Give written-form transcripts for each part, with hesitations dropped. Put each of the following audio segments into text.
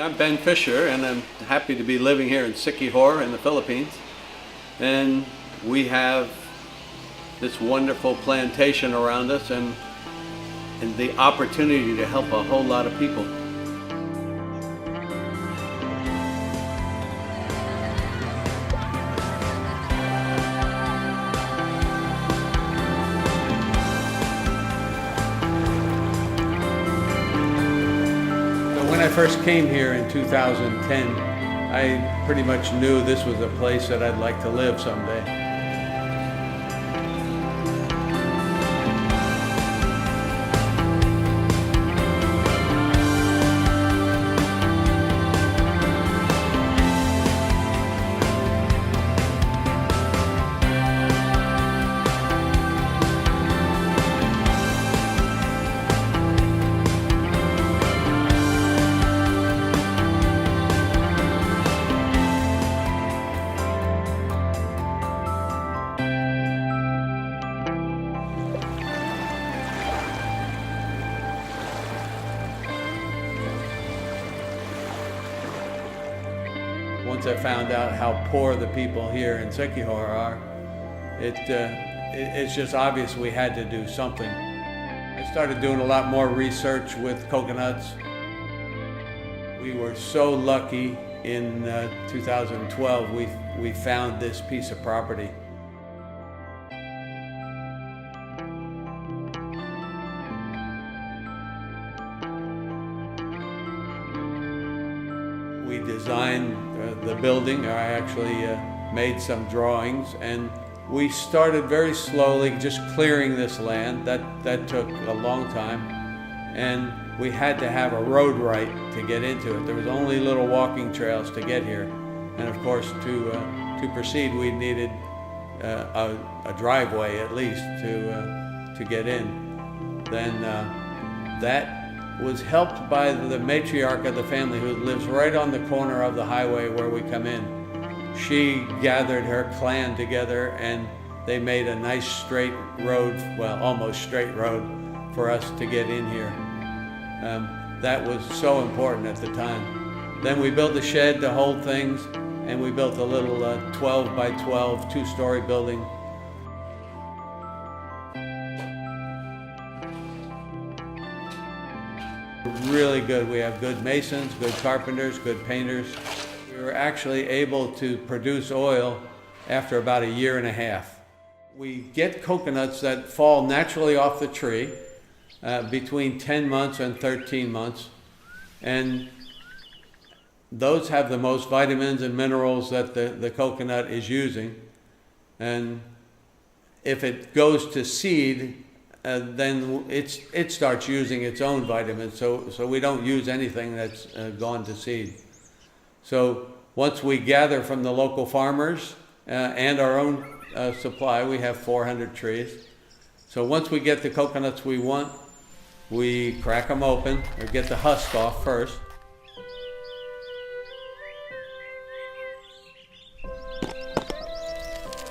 I'm Ben Fisher, and I'm happy to be living here in Siquijor in the Philippines. And we have this wonderful plantation around us and the opportunity to help a whole lot of people. When I first came here in 2010, I pretty much knew this was a place that I'd like to live someday. Once I found out how poor the people here in Siquijor are, it's just obvious we had to do something. I started doing a lot more research with coconuts. We were so lucky in 2012 we found this piece of property. We designed the building. I actually made some drawings, and we started very slowly just clearing this land. That took a long time, and we had to have a road right to get into it. There was only little walking trails to get here, and of course to proceed we needed a driveway at least to get in. Then that was helped by the matriarch of the family, who lives right on the corner of the highway where we come in. She gathered her clan together and they made a nice straight road, well, almost straight road for us to get in here. That was so important at the time. Then we built a shed to hold things, and we built a little 12 by 12 two-story building. Really good. We have good masons, good carpenters, good painters. We were actually able to produce oil after about a year and a half. We get coconuts that fall naturally off the tree between 10 months and 13 months. And those have the most vitamins and minerals that the coconut is using. And if it goes to seed, then it starts using its own vitamins, so we don't use anything that's gone to seed. So once we gather from the local farmers and our own supply, we have 400 trees. So once we get the coconuts we want, we crack them open, or get the husk off first.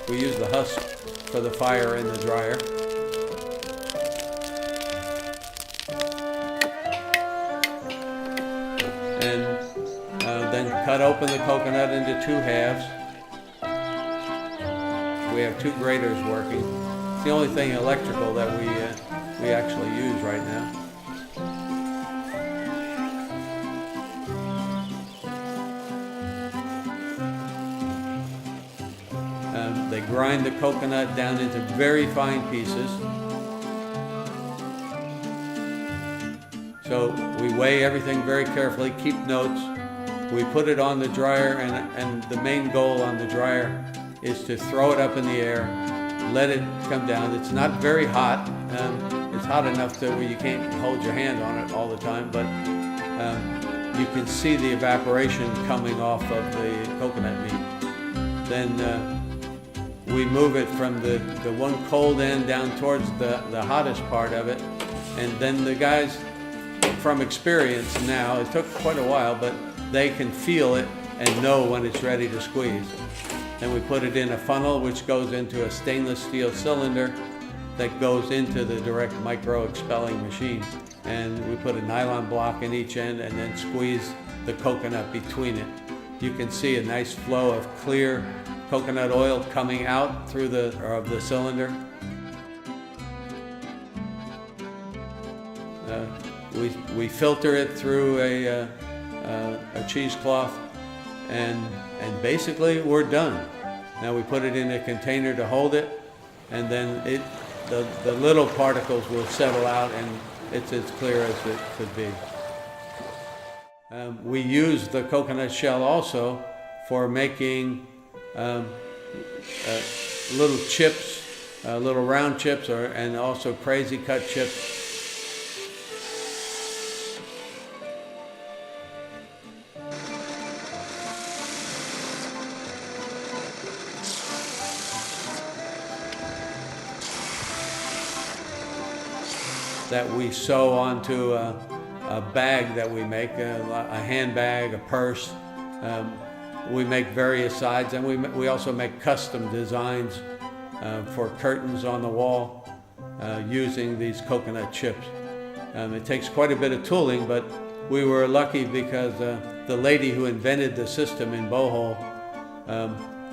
We use the husk for the fire in the dryer. And then cut open the coconut into 2 halves. We have 2 graters working. It's the only thing electrical that we actually use right now. They grind the coconut down into very fine pieces. So we weigh everything very carefully, keep notes. We put it on the dryer, and the main goal on the dryer is to throw it up in the air, let it come down. It's not very hot. It's hot enough to where you can't hold your hand on it all the time, but you can see the evaporation coming off of the coconut meat. Then we move it from the one cold end down towards the hottest part of it, and then the guys, from experience now, it took quite a while, but they can feel it and know when it's ready to squeeze. Then we put it in a funnel which goes into a stainless steel cylinder that goes into the direct micro expelling machine. and we put a nylon block in each end and then squeeze the coconut between it. You can see a nice flow of clear coconut oil coming out through the cylinder. We filter it through a cheesecloth, and basically we're done. Now we put it in a container to hold it, and then the little particles will settle out, and it's as clear as it could be. We use the coconut shell also for making little chips, little round chips, and also crazy cut chips. That we sew onto a bag that we make, a handbag, a purse. We make various sides, and we also make custom designs for curtains on the wall using these coconut chips. It takes quite a bit of tooling, but we were lucky because the lady who invented the system in Bohol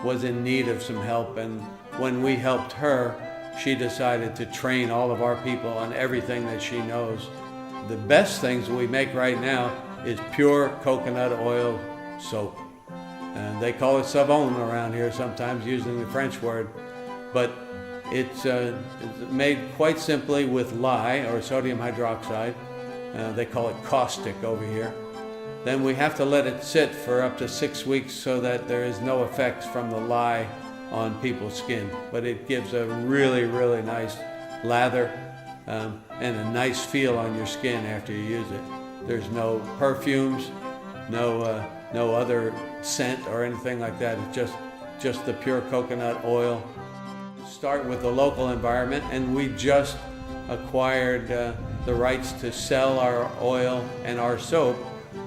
was in need of some help, and when we helped her, she decided to train all of our people on everything that she knows. The best things we make right now is pure coconut oil soap. And they call it savon around here sometimes, using the French word. But it's made quite simply with lye, or sodium hydroxide. They call it caustic over here. Then we have to let it sit for up to 6 weeks so that there is no effects from the lye on people's skin, but it gives a really, really nice lather and a nice feel on your skin after you use it. There's no perfumes, no other scent or anything like that. It's just the pure coconut oil. Start with the local environment, and we just acquired the rights to sell our oil and our soap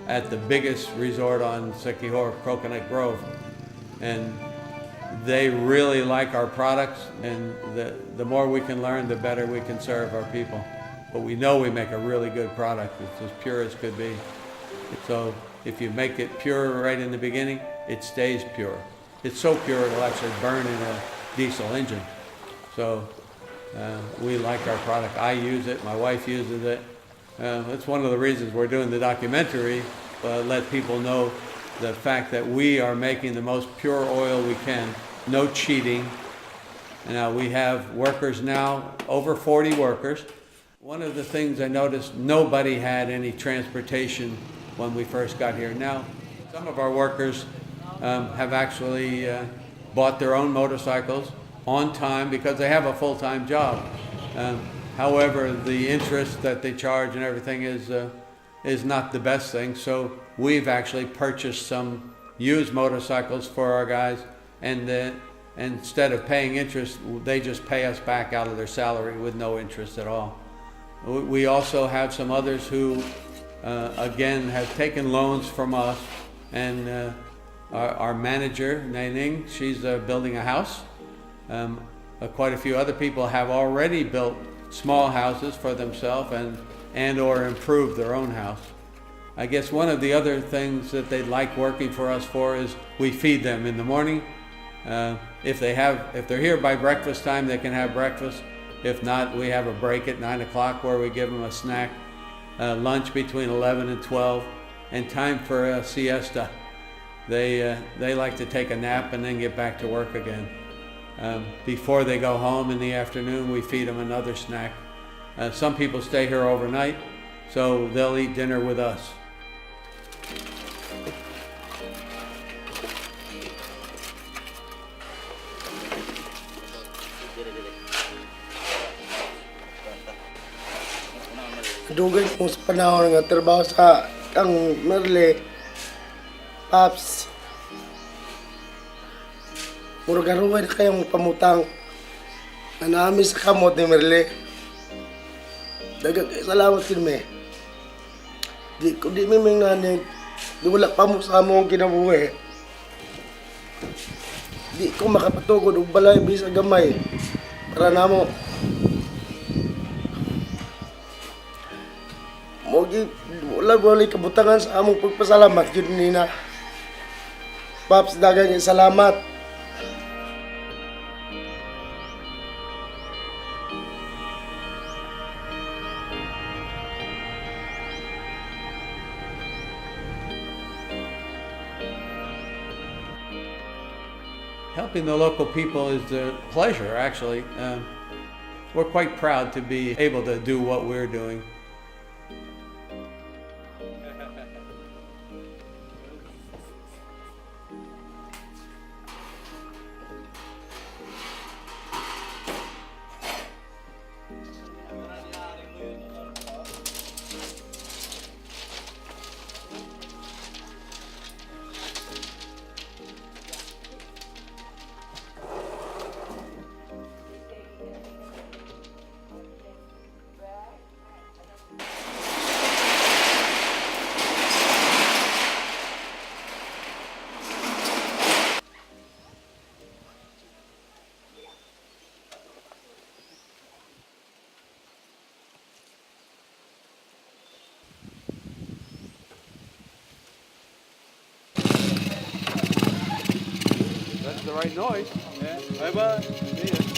at the biggest resort on Siquijor, Coconut Grove. And they really like our products, and the more we can learn, the better we can serve our people. But we know we make a really good product. It's as pure as could be. So if you make it pure right in the beginning, it stays pure. It's so pure it'll actually burn in a diesel engine. So we like our product. I use it, my wife uses it. That's one of the reasons we're doing the documentary, let people know the fact that we are making the most pure oil we can, no cheating. Now we have workers now, over 40 workers. One of the things I noticed, nobody had any transportation when we first got here. Now, some of our workers have actually bought their own motorcycles on time because they have a full-time job. However, the interest that they charge and everything is not the best thing. So we've actually purchased some used motorcycles for our guys, and instead of paying interest, they just pay us back out of their salary with no interest at all. We also have some others who, again, have taken loans from us, and our manager, Naning, she's building a house. Quite a few other people have already built small houses for themselves and or improved their own house. I guess one of the other things that they like working for us for is we feed them in the morning. If they're here by breakfast time, they can have breakfast. If not, we have a break at 9 o'clock where we give them a snack, lunch between 11 and 12, and time for a siesta. They like to take a nap and then get back to work again. Before they go home in the afternoon, we feed them another snack. Some people stay here overnight, so they'll eat dinner with us. Dugay ko sa panahon nga trabaho sa kang Merle, Paps. Murag-arugan kayong pamutang na namin sa kamot ni Merle. Dagang salamat kinme. Di miming nanig, di wala pa mo sa among kinabuhi. Di ko makapatugod og balay bisa gamay para namo. wala kabutangan sa among pagpasalamat yun nina. Paps, dagang salamat. Helping the local people is a pleasure, actually. We're quite proud to be able to do what we're doing. That's the right noise. Yeah. Bye-bye. See ya.